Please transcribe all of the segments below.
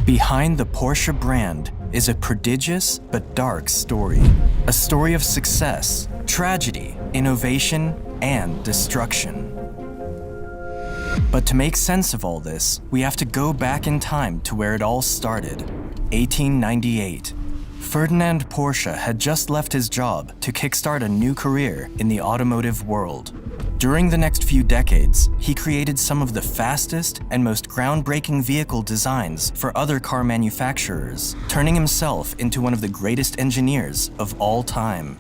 Behind the Porsche brand is a prodigious but dark story. A story of success, tragedy, innovation, and destruction. But to make sense of all this, we have to go back in time to where it all started, 1898. Ferdinand Porsche had just left his job to kickstart a new career in the automotive world. During the next few decades, he created some of the fastest and most groundbreaking vehicle designs for other car manufacturers, turning himself into one of the greatest engineers of all time.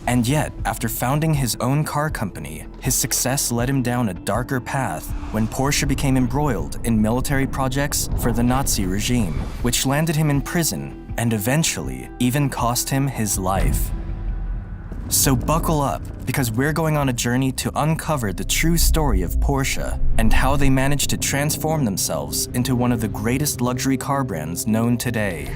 And yet, after founding his own car company, his success led him down a darker path when Porsche became embroiled in military projects for the Nazi regime, which landed him in prison and eventually even cost him his life. So buckle up, because we're going on a journey to uncover the true story of Porsche and how they managed to transform themselves into one of the greatest luxury car brands known today.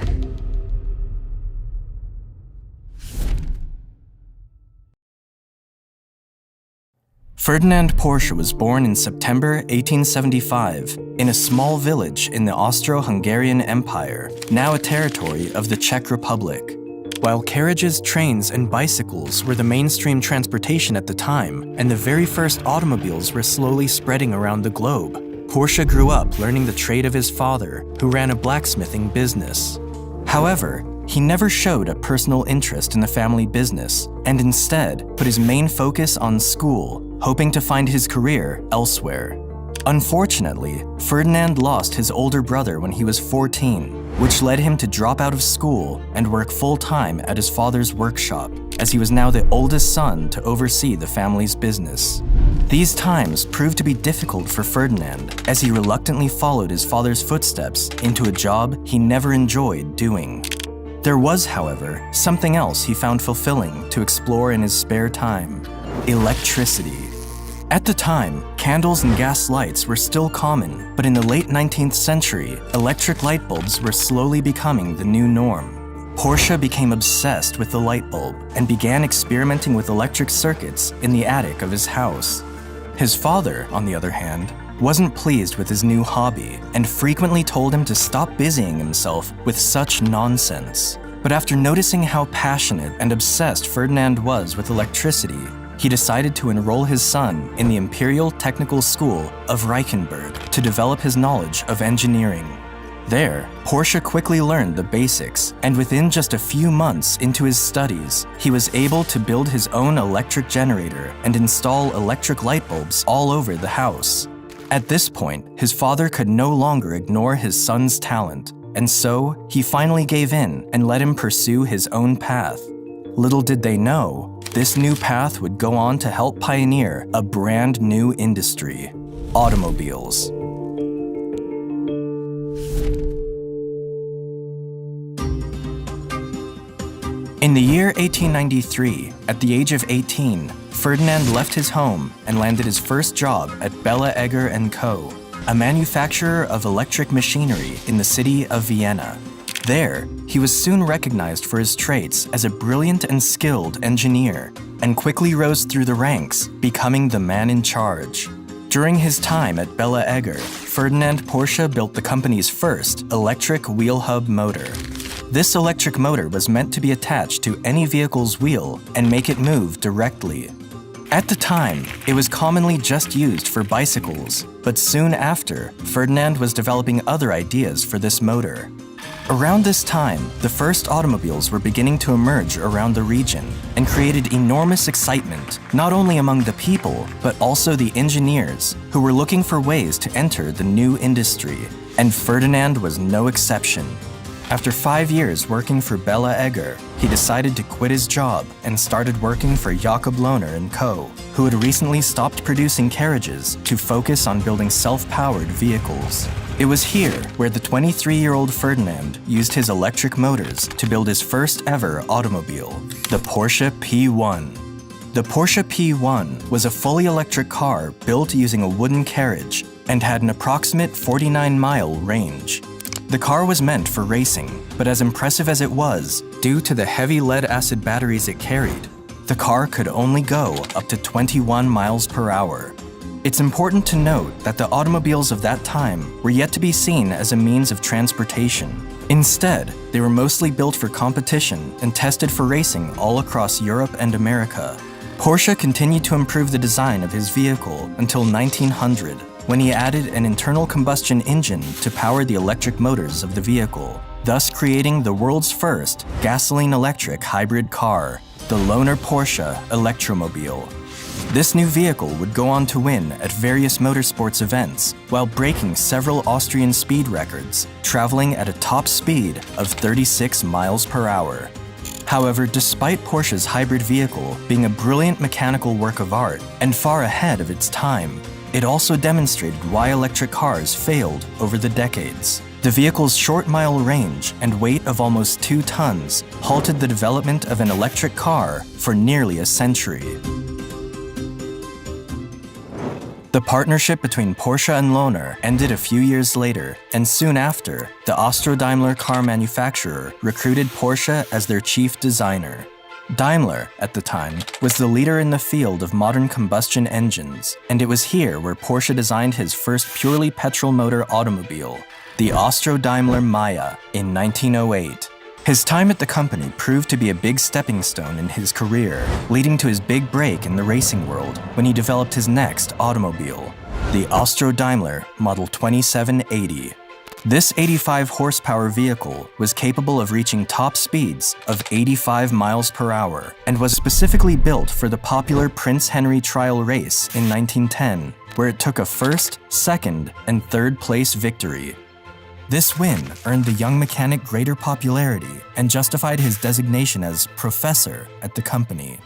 Ferdinand Porsche was born in September 1875 in a small village in the Austro-Hungarian Empire, now a territory of the Czech Republic. While carriages, trains, and bicycles were the mainstream transportation at the time, and the very first automobiles were slowly spreading around the globe, Porsche grew up learning the trade of his father, who ran a blacksmithing business. However, he never showed a personal interest in the family business, and instead put his main focus on school, hoping to find his career elsewhere. Unfortunately, Ferdinand lost his older brother when he was 14, which led him to drop out of school and work full-time at his father's workshop, as he was now the oldest son to oversee the family's business. These times proved to be difficult for Ferdinand, as he reluctantly followed his father's footsteps into a job he never enjoyed doing. There was, however, something else he found fulfilling to explore in his spare time: electricity. At the time, candles and gas lights were still common, but in the late 19th century, electric light bulbs were slowly becoming the new norm. Porsche became obsessed with the light bulb and began experimenting with electric circuits in the attic of his house. His father, on the other hand, wasn't pleased with his new hobby and frequently told him to stop busying himself with such nonsense. But after noticing how passionate and obsessed Ferdinand was with electricity, he decided to enroll his son in the Imperial Technical School of Reichenberg to develop his knowledge of engineering. There, Porsche quickly learned the basics, and within just a few months into his studies, he was able to build his own electric generator and install electric light bulbs all over the house. At this point, his father could no longer ignore his son's talent, and so he finally gave in and let him pursue his own path. Little did they know, this new path would go on to help pioneer a brand new industry: automobiles. In the year 1893, at the age of 18, Ferdinand left his home and landed his first job at Bella Egger & Co., a manufacturer of electric machinery in the city of Vienna. There, he was soon recognized for his traits as a brilliant and skilled engineer, and quickly rose through the ranks, becoming the man in charge. During his time at Bella Egger, Ferdinand Porsche built the company's first electric wheel hub motor. This electric motor was meant to be attached to any vehicle's wheel and make it move directly. At the time, it was commonly just used for bicycles, but soon after, Ferdinand was developing other ideas for this motor. Around this time, the first automobiles were beginning to emerge around the region and created enormous excitement, not only among the people, but also the engineers, who were looking for ways to enter the new industry, and Ferdinand was no exception. After 5 years working for Bella Egger, he decided to quit his job and started working for Jakob Lohner & Co., who had recently stopped producing carriages to focus on building self-powered vehicles. It was here where the 23-year-old Ferdinand used his electric motors to build his first ever automobile, the Porsche P1. The Porsche P1 was a fully electric car built using a wooden carriage and had an approximate 49-mile range. The car was meant for racing, but as impressive as it was, due to the heavy lead-acid batteries it carried, the car could only go up to 21 miles per hour. It's important to note that the automobiles of that time were yet to be seen as a means of transportation. Instead, they were mostly built for competition and tested for racing all across Europe and America. Porsche continued to improve the design of his vehicle until 1900, when he added an internal combustion engine to power the electric motors of the vehicle, thus creating the world's first gasoline-electric hybrid car, the Lohner Porsche Electromobile. This new vehicle would go on to win at various motorsports events while breaking several Austrian speed records, traveling at a top speed of 36 miles per hour. However, despite Porsche's hybrid vehicle being a brilliant mechanical work of art and far ahead of its time, it also demonstrated why electric cars failed over the decades. The vehicle's short mile range and weight of almost 2 tons halted the development of an electric car for nearly a century. The partnership between Porsche and Lohner ended a few years later, and soon after, the Austro-Daimler car manufacturer recruited Porsche as their chief designer. Daimler, at the time, was the leader in the field of modern combustion engines, and it was here where Porsche designed his first purely petrol motor automobile, the Austro-Daimler Maya, in 1908. His time at the company proved to be a big stepping stone in his career, leading to his big break in the racing world when he developed his next automobile, the Austro-Daimler Model 2780. This 85 horsepower vehicle was capable of reaching top speeds of 85 miles per hour and was specifically built for the popular Prince Henry Trial Race in 1910, where it took a first, second, and third place victory. This win earned the young mechanic greater popularity and justified his designation as professor at the company.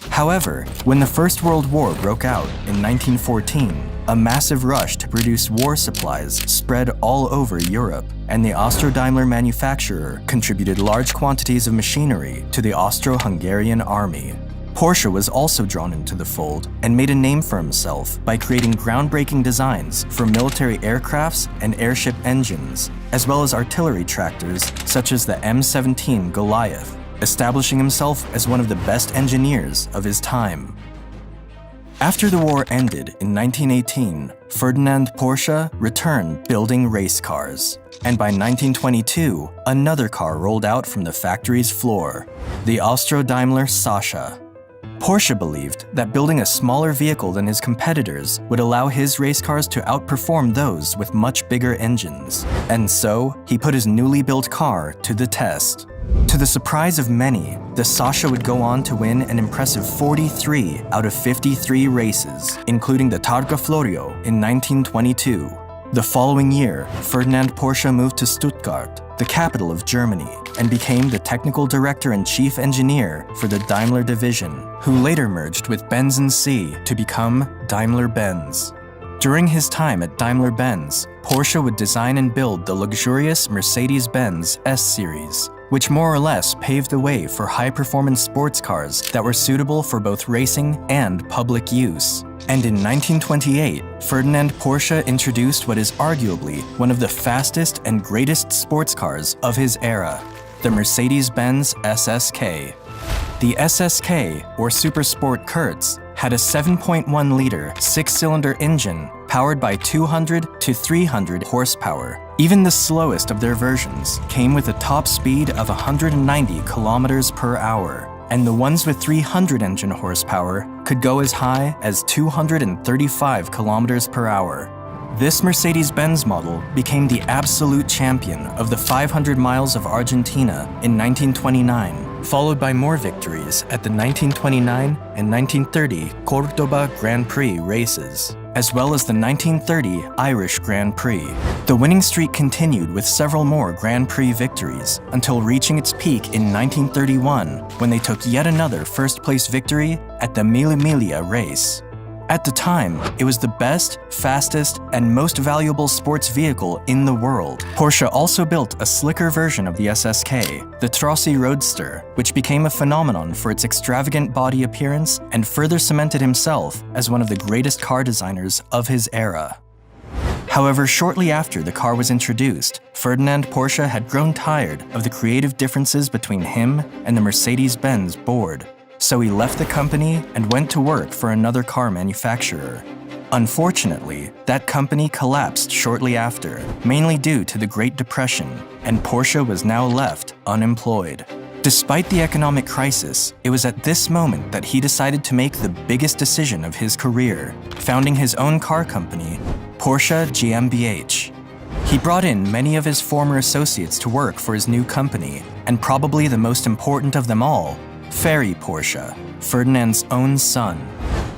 However, when the First World War broke out in 1914, a massive rush to produce war supplies spread all over Europe, and the Austro-Daimler manufacturer contributed large quantities of machinery to the Austro-Hungarian army. Porsche was also drawn into the fold and made a name for himself by creating groundbreaking designs for military aircrafts and airship engines, as well as artillery tractors such as the M17 Goliath, establishing himself as one of the best engineers of his time. After the war ended in 1918, Ferdinand Porsche returned building race cars, and by 1922, another car rolled out from the factory's floor, the Austro-Daimler Sascha. Porsche believed that building a smaller vehicle than his competitors would allow his race cars to outperform those with much bigger engines, and so he put his newly built car to the test. To the surprise of many, the Sascha would go on to win an impressive 43 out of 53 races, including the Targa Florio in 1922. The following year, Ferdinand Porsche moved to Stuttgart, the capital of Germany, and became the technical director and chief engineer for the Daimler division, who later merged with Benz & C to become Daimler-Benz. During his time at Daimler-Benz, Porsche would design and build the luxurious Mercedes-Benz S-Series, which more or less paved the way for high-performance sports cars that were suitable for both racing and public use. And in 1928, Ferdinand Porsche introduced what is arguably one of the fastest and greatest sports cars of his era, the Mercedes-Benz SSK. The SSK, or Super Sport Kurz, had a 7.1-liter, 6-cylinder engine powered by 200 to 300 horsepower. Even the slowest of their versions came with a top speed of 190 kilometers per hour, and the ones with 300 engine horsepower could go as high as 235 kilometers per hour. This Mercedes-Benz model became the absolute champion of the 500 miles of Argentina in 1929, followed by more victories at the 1929 and 1930 Cordoba Grand Prix races, as well as the 1930 Irish Grand Prix. The winning streak continued with several more Grand Prix victories until reaching its peak in 1931 when they took yet another first-place victory at the Mille Miglia race. At the time, it was the best, fastest, and most valuable sports vehicle in the world. Porsche also built a slicker version of the SSK, the Trossi Roadster, which became a phenomenon for its extravagant body appearance and further cemented himself as one of the greatest car designers of his era. However, shortly after the car was introduced, Ferdinand Porsche had grown tired of the creative differences between him and the Mercedes-Benz board. So he left the company and went to work for another car manufacturer. Unfortunately, that company collapsed shortly after, mainly due to the Great Depression, and Porsche was now left unemployed. Despite the economic crisis, it was at this moment that he decided to make the biggest decision of his career, founding his own car company, Porsche GmbH. He brought in many of his former associates to work for his new company, and probably the most important of them all, Ferry Porsche, Ferdinand's own son.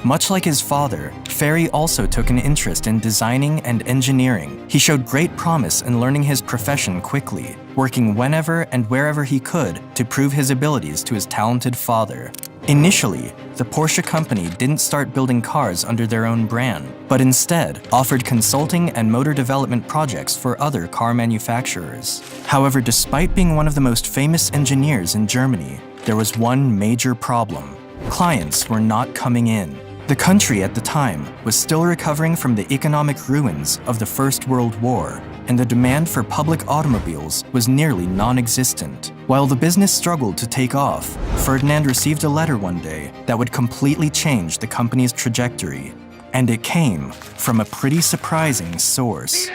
Much like his father, Ferry also took an interest in designing and engineering. He showed great promise in learning his profession quickly, working whenever and wherever he could to prove his abilities to his talented father. Initially, the Porsche company didn't start building cars under their own brand, but instead offered consulting and motor development projects for other car manufacturers. However, despite being one of the most famous engineers in Germany, there was one major problem. Clients were not coming in. The country at the time was still recovering from the economic ruins of the First World War, and the demand for public automobiles was nearly non-existent. While the business struggled to take off, Ferdinand received a letter one day that would completely change the company's trajectory. And it came from a pretty surprising source.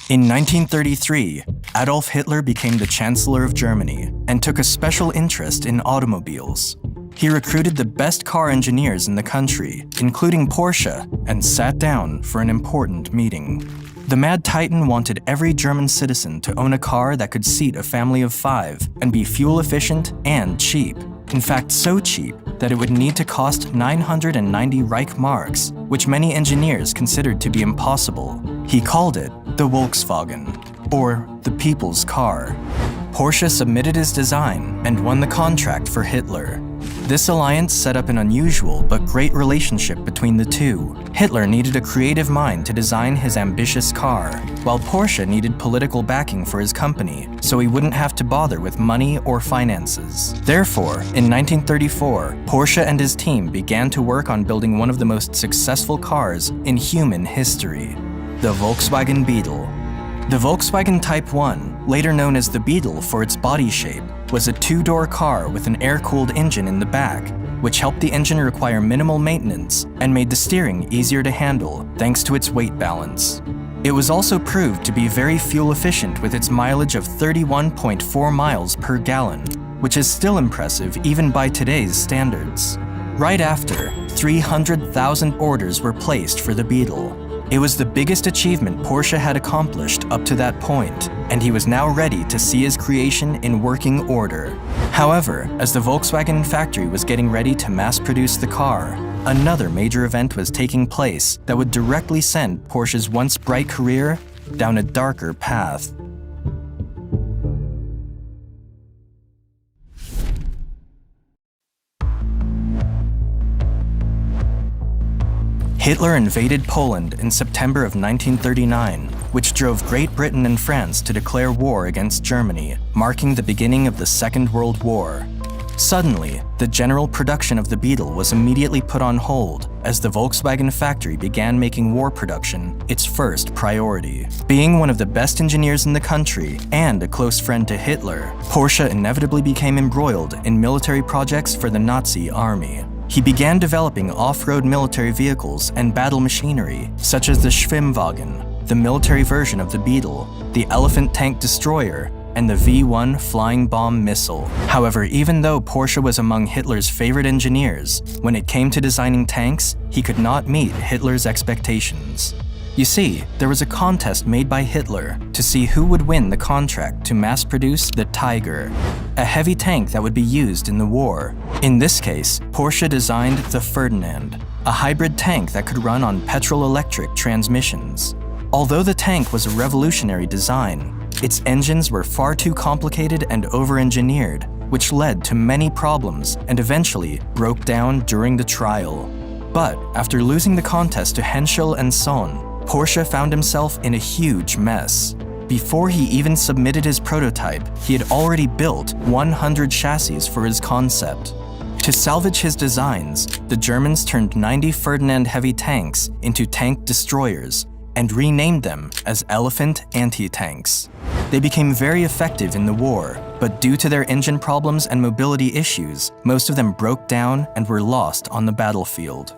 In 1933, Adolf Hitler became the Chancellor of Germany and took a special interest in automobiles. He recruited the best car engineers in the country, including Porsche, and sat down for an important meeting. The Mad Titan wanted every German citizen to own a car that could seat a family of 5 and be fuel efficient and cheap. In fact, so cheap that it would need to cost 990 Reich marks, which many engineers considered to be impossible. He called it the Volkswagen, or the people's car. Porsche submitted his design and won the contract for Hitler. This alliance set up an unusual but great relationship between the two. Hitler needed a creative mind to design his ambitious car, while Porsche needed political backing for his company, so he wouldn't have to bother with money or finances. Therefore, in 1934, Porsche and his team began to work on building one of the most successful cars in human history, the Volkswagen Beetle. The Volkswagen Type 1, later known as the Beetle for its body shape, was a 2-door car with an air-cooled engine in the back, which helped the engine require minimal maintenance and made the steering easier to handle thanks to its weight balance. It was also proved to be very fuel efficient with its mileage of 31.4 miles per gallon, which is still impressive even by today's standards. Right after, 300,000 orders were placed for the Beetle. It was the biggest achievement Porsche had accomplished up to that point, and he was now ready to see his creation in working order. However, as the Volkswagen factory was getting ready to mass-produce the car, another major event was taking place that would directly send Porsche's once bright career down a darker path. Hitler invaded Poland in September of 1939, which drove Great Britain and France to declare war against Germany, marking the beginning of the Second World War. Suddenly, the general production of the Beetle was immediately put on hold as the Volkswagen factory began making war production its first priority. Being one of the best engineers in the country and a close friend to Hitler, Porsche inevitably became embroiled in military projects for the Nazi army. He began developing off-road military vehicles and battle machinery, such as the Schwimmwagen, the military version of the Beetle, the Elephant tank destroyer, and the V-1 flying bomb missile. However, even though Porsche was among Hitler's favorite engineers, when it came to designing tanks, he could not meet Hitler's expectations. You see, there was a contest made by Hitler to see who would win the contract to mass-produce the Tiger, a heavy tank that would be used in the war. In this case, Porsche designed the Ferdinand, a hybrid tank that could run on petrol-electric transmissions. Although the tank was a revolutionary design, its engines were far too complicated and over-engineered, which led to many problems and eventually broke down during the trial. But after losing the contest to Henschel and Sohn, Porsche found himself in a huge mess. Before he even submitted his prototype, he had already built 100 chassis for his concept. To salvage his designs, the Germans turned 90 Ferdinand heavy tanks into tank destroyers, and renamed them as Elephant anti-tanks. They became very effective in the war, but due to their engine problems and mobility issues, most of them broke down and were lost on the battlefield.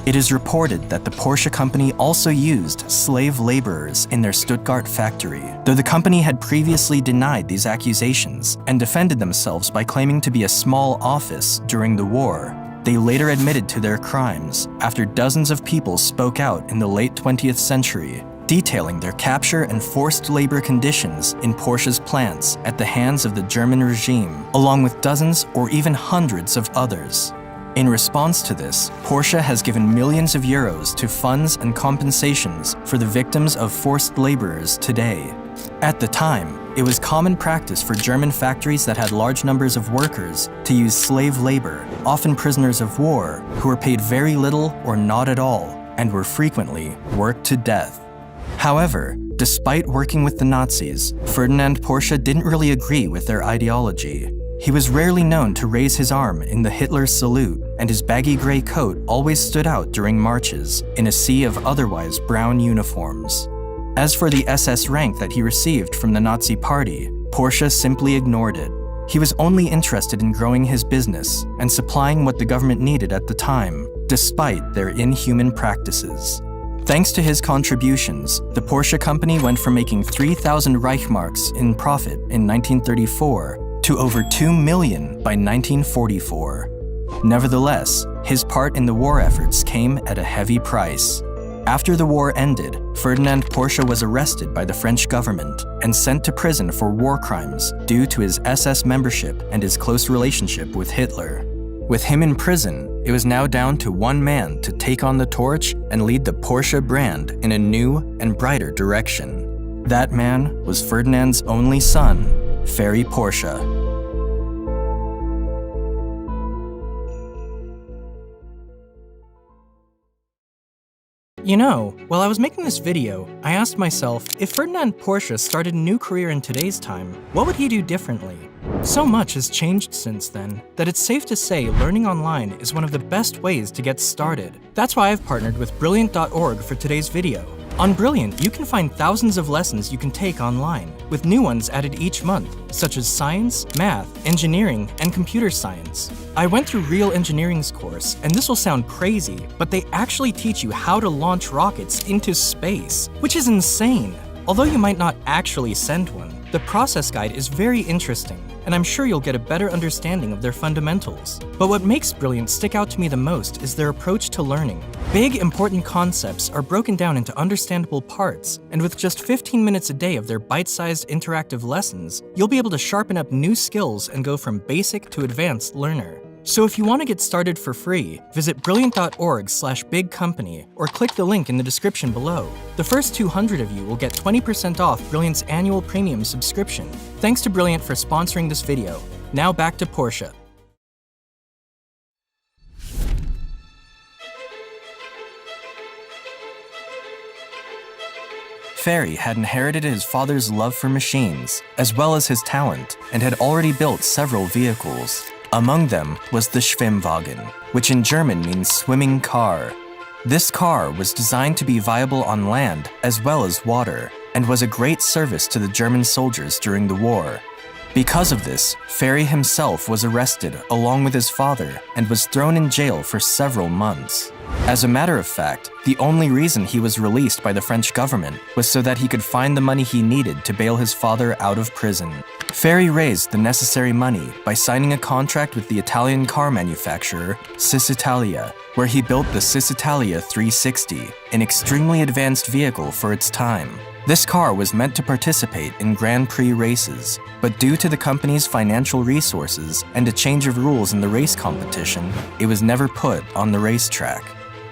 It is reported that the Porsche company also used slave laborers in their Stuttgart factory, though the company had previously denied these accusations and defended themselves by claiming to be a small office during the war. They later admitted to their crimes after dozens of people spoke out in the late 20th century, detailing their capture and forced labor conditions in Porsche's plants at the hands of the German regime, along with dozens or even hundreds of others. In response to this, Porsche has given millions of euros to funds and compensations for the victims of forced laborers today. At the time, it was common practice for German factories that had large numbers of workers to use slave labor, often prisoners of war, who were paid very little or not at all, and were frequently worked to death. However, despite working with the Nazis, Ferdinand Porsche didn't really agree with their ideology. He was rarely known to raise his arm in the Hitler salute, and his baggy gray coat always stood out during marches in a sea of otherwise brown uniforms. As for the SS rank that he received from the Nazi Party, Porsche simply ignored it. He was only interested in growing his business and supplying what the government needed at the time, despite their inhuman practices. Thanks to his contributions, the Porsche company went from making 3,000 Reichsmarks in profit in 1934 to over 2 million by 1944. Nevertheless, his part in the war efforts came at a heavy price. After the war ended, Ferdinand Porsche was arrested by the French government and sent to prison for war crimes due to his SS membership and his close relationship with Hitler. With him in prison, it was now down to one man to take on the torch and lead the Porsche brand in a new and brighter direction. That man was Ferdinand's only son, Ferry Porsche. You know, while I was making this video, I asked myself, if Ferdinand Porsche started a new career in today's time, what would he do differently? So much has changed since then, that it's safe to say learning online is one of the best ways to get started. That's why I've partnered with Brilliant.org for today's video. On Brilliant, you can find thousands of lessons you can take online, with new ones added each month, such as science, math, engineering, and computer science. I went through Real Engineering's course, and this will sound crazy, but they actually teach you how to launch rockets into space, which is insane. Although you might not actually send one, the process guide is very interesting, and I'm sure you'll get a better understanding of their fundamentals. But what makes Brilliant stick out to me the most is their approach to learning. Big, important concepts are broken down into understandable parts, and with just 15 minutes a day of their bite-sized interactive lessons, you'll be able to sharpen up new skills and go from basic to advanced learner. So if you want to get started for free, visit brilliant.org/bigcompany or click the link in the description below. The first 200 of you will get 20% off Brilliant's annual premium subscription. Thanks to Brilliant for sponsoring this video. Now back to Porsche. Ferry had inherited his father's love for machines, as well as his talent, and had already built several vehicles. Among them was the Schwimmwagen, which in German means swimming car. This car was designed to be viable on land as well as water, and was a great service to the German soldiers during the war. Because of this, Ferry himself was arrested along with his father and was thrown in jail for several months. As a matter of fact, the only reason he was released by the French government was so that he could find the money he needed to bail his father out of prison. Ferry raised the necessary money by signing a contract with the Italian car manufacturer Cisitalia, where he built the Cisitalia 360, an extremely advanced vehicle for its time. This car was meant to participate in Grand Prix races, but due to the company's financial resources and a change of rules in the race competition, it was never put on the racetrack.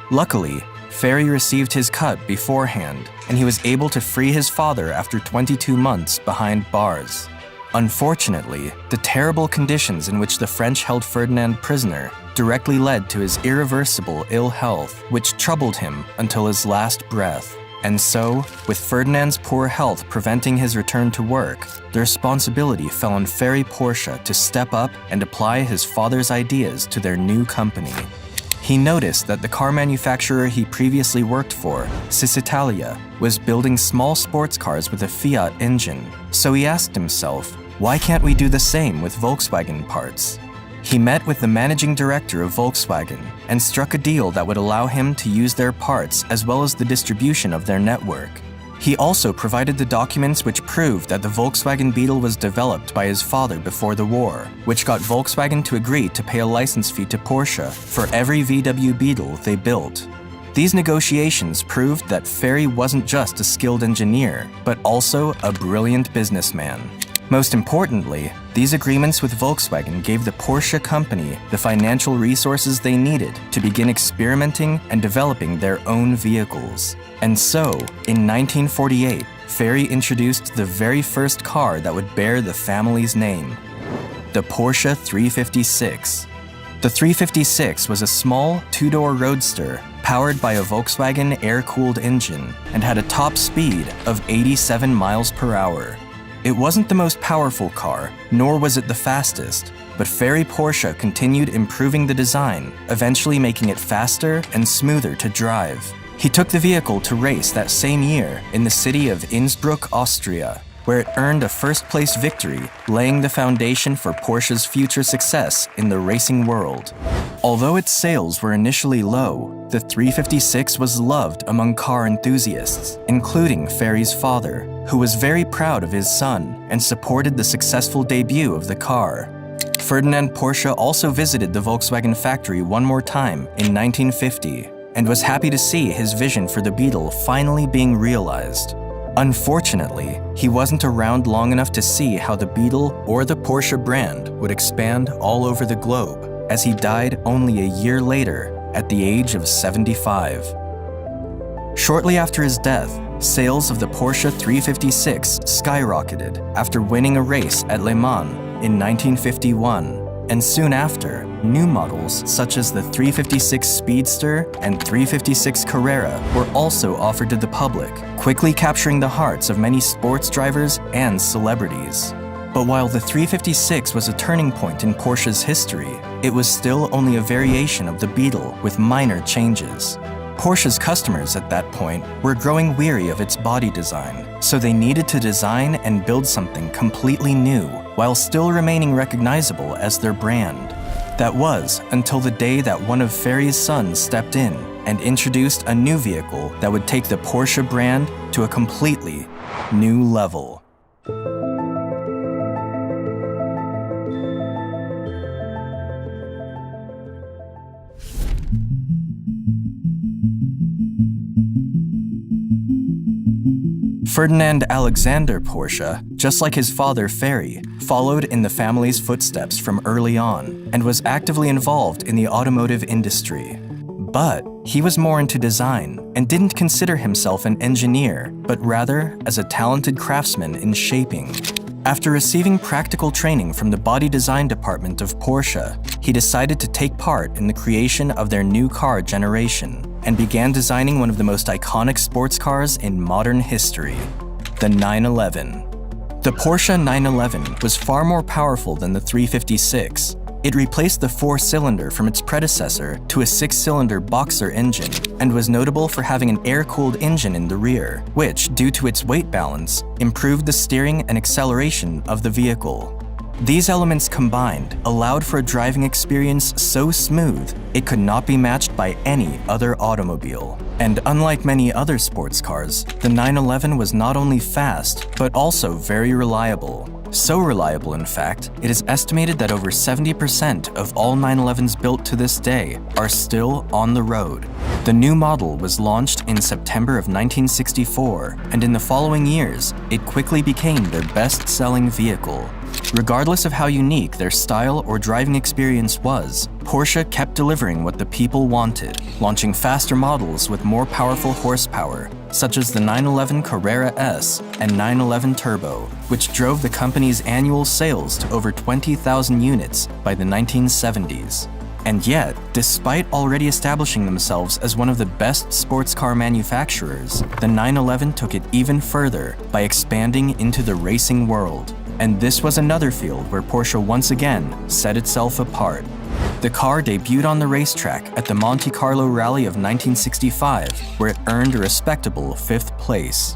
Luckily, Ferry received his cut beforehand, and he was able to free his father after 22 months behind bars. Unfortunately, the terrible conditions in which the French held Ferdinand prisoner directly led to his irreversible ill health, which troubled him until his last breath. And so, with Ferdinand's poor health preventing his return to work, the responsibility fell on Ferry Porsche to step up and apply his father's ideas to their new company. He noticed that the car manufacturer he previously worked for, Cisitalia, was building small sports cars with a Fiat engine. So he asked himself, why can't we do the same with Volkswagen parts? He met with the managing director of Volkswagen and struck a deal that would allow him to use their parts as well as the distribution of their network. He also provided the documents which proved that the Volkswagen Beetle was developed by his father before the war, which got Volkswagen to agree to pay a license fee to Porsche for every VW Beetle they built. These negotiations proved that Ferry wasn't just a skilled engineer, but also a brilliant businessman. Most importantly, these agreements with Volkswagen gave the Porsche company the financial resources they needed to begin experimenting and developing their own vehicles. And so, in 1948, Ferry introduced the very first car that would bear the family's name, the Porsche 356. The 356 was a small, two-door roadster powered by a Volkswagen air-cooled engine and had a top speed of 87 miles per hour. It wasn't the most powerful car, nor was it the fastest, but Ferry Porsche continued improving the design, eventually making it faster and smoother to drive. He took the vehicle to race that same year in the city of Innsbruck, Austria, where it earned a first-place victory, laying the foundation for Porsche's future success in the racing world. Although its sales were initially low, the 356 was loved among car enthusiasts, including Ferry's father, who was very proud of his son and supported the successful debut of the car. Ferdinand Porsche also visited the Volkswagen factory one more time in 1950 and was happy to see his vision for the Beetle finally being realized. Unfortunately, he wasn't around long enough to see how the Beetle or the Porsche brand would expand all over the globe, as he died only a year later at the age of 75. Shortly after his death, sales of the Porsche 356 skyrocketed after winning a race at Le Mans in 1951, and soon after, new models such as the 356 Speedster and 356 Carrera were also offered to the public, quickly capturing the hearts of many sports drivers and celebrities. But while the 356 was a turning point in Porsche's history, it was still only a variation of the Beetle with minor changes. Porsche's customers at that point were growing weary of its body design, so they needed to design and build something completely new while still remaining recognizable as their brand. That was until the day that one of Ferry's sons stepped in and introduced a new vehicle that would take the Porsche brand to a completely new level. Ferdinand Alexander Porsche, just like his father Ferry, followed in the family's footsteps from early on and was actively involved in the automotive industry. But he was more into design and didn't consider himself an engineer, but rather as a talented craftsman in shaping. After receiving practical training from the body design department of Porsche, he decided to take part in the creation of their new car generation and began designing one of the most iconic sports cars in modern history, the 911. The Porsche 911 was far more powerful than the 356. It replaced the four-cylinder from its predecessor to a six-cylinder boxer engine and was notable for having an air-cooled engine in the rear, which, due to its weight balance, improved the steering and acceleration of the vehicle. These elements combined allowed for a driving experience so smooth it could not be matched by any other automobile. And unlike many other sports cars, the 911 was not only fast, but also very reliable. So reliable, in fact, it is estimated that over 70% of all 911s built to this day are still on the road. The new model was launched in September of 1964, and in the following years, it quickly became their best-selling vehicle. Regardless of how unique their style or driving experience was, Porsche kept delivering what the people wanted, launching faster models with more powerful horsepower, such as the 911 Carrera S and 911 Turbo, which drove the company's annual sales to over 20,000 units by the 1970s. And yet, despite already establishing themselves as one of the best sports car manufacturers, the 911 took it even further by expanding into the racing world. And this was another field where Porsche once again set itself apart. The car debuted on the racetrack at the Monte Carlo Rally of 1965, where it earned a respectable 5th place.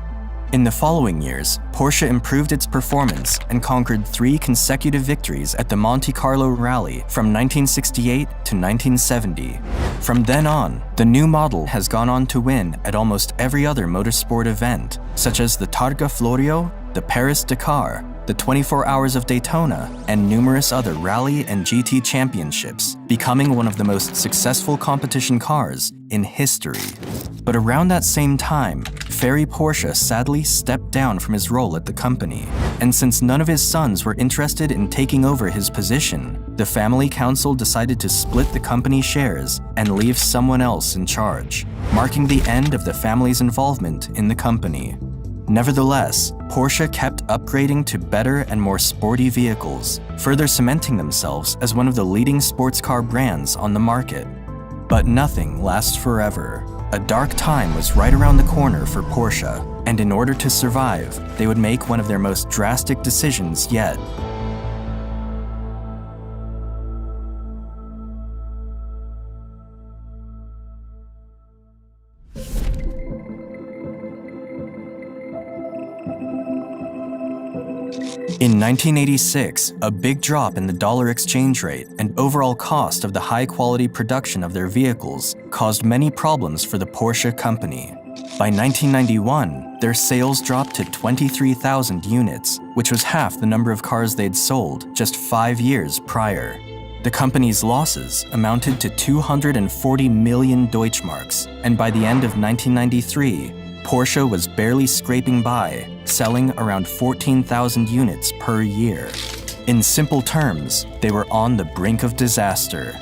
In the following years, Porsche improved its performance and conquered 3 consecutive victories at the Monte Carlo Rally from 1968 to 1970. From then on, the new model has gone on to win at almost every other motorsport event, such as the Targa Florio, the Paris-Dakar, the 24 Hours of Daytona, and numerous other rally and GT championships, becoming one of the most successful competition cars in history. But around that same time, Ferry Porsche sadly stepped down from his role at the company, and since none of his sons were interested in taking over his position, the family council decided to split the company shares and leave someone else in charge, marking the end of the family's involvement in the company. Nevertheless, Porsche kept upgrading to better and more sporty vehicles, further cementing themselves as one of the leading sports car brands on the market. But nothing lasts forever. A dark time was right around the corner for Porsche, and in order to survive, they would make one of their most drastic decisions yet. In 1986, a big drop in the dollar exchange rate and overall cost of the high-quality production of their vehicles caused many problems for the Porsche company. By 1991, their sales dropped to 23,000 units, which was half the number of cars they'd sold just 5 years prior. The company's losses amounted to 240 million Deutschmarks, and by the end of 1993, Porsche was barely scraping by, selling around 14,000 units per year. In simple terms, they were on the brink of disaster.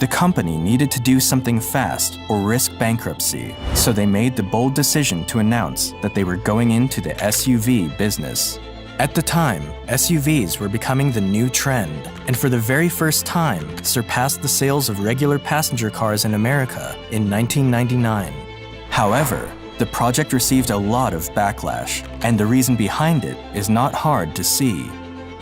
The company needed to do something fast or risk bankruptcy, so they made the bold decision to announce that they were going into the SUV business. At the time, SUVs were becoming the new trend, and for the very first time, surpassed the sales of regular passenger cars in America in 1999. However, the project received a lot of backlash, and the reason behind it is not hard to see.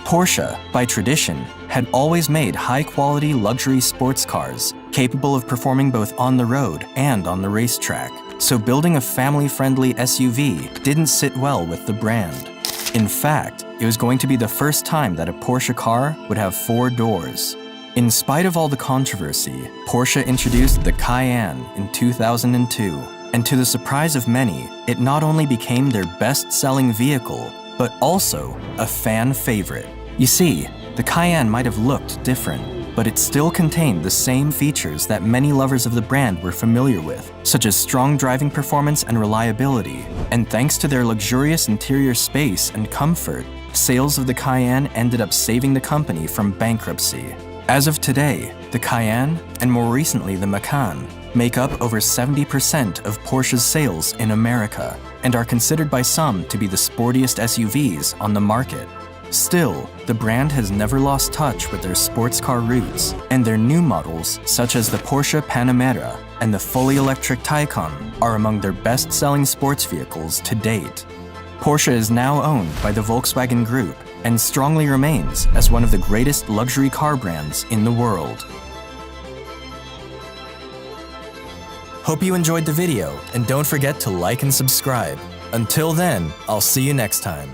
Porsche, by tradition, had always made high-quality luxury sports cars, capable of performing both on the road and on the racetrack, so building a family-friendly SUV didn't sit well with the brand. In fact, it was going to be the first time that a Porsche car would have 4 doors. In spite of all the controversy, Porsche introduced the Cayenne in 2002. And to the surprise of many, it not only became their best-selling vehicle, but also a fan favorite. You see, the Cayenne might have looked different, but it still contained the same features that many lovers of the brand were familiar with, such as strong driving performance and reliability. And thanks to their luxurious interior space and comfort, sales of the Cayenne ended up saving the company from bankruptcy. As of today, the Cayenne, and more recently the Macan, make up over 70% of Porsche's sales in America and are considered by some to be the sportiest SUVs on the market. Still, the brand has never lost touch with their sports car roots, and their new models, such as the Porsche Panamera and the fully electric Taycan, are among their best-selling sports vehicles to date. Porsche is now owned by the Volkswagen Group and strongly remains as one of the greatest luxury car brands in the world. Hope you enjoyed the video, and don't forget to like and subscribe. Until then, I'll see you next time.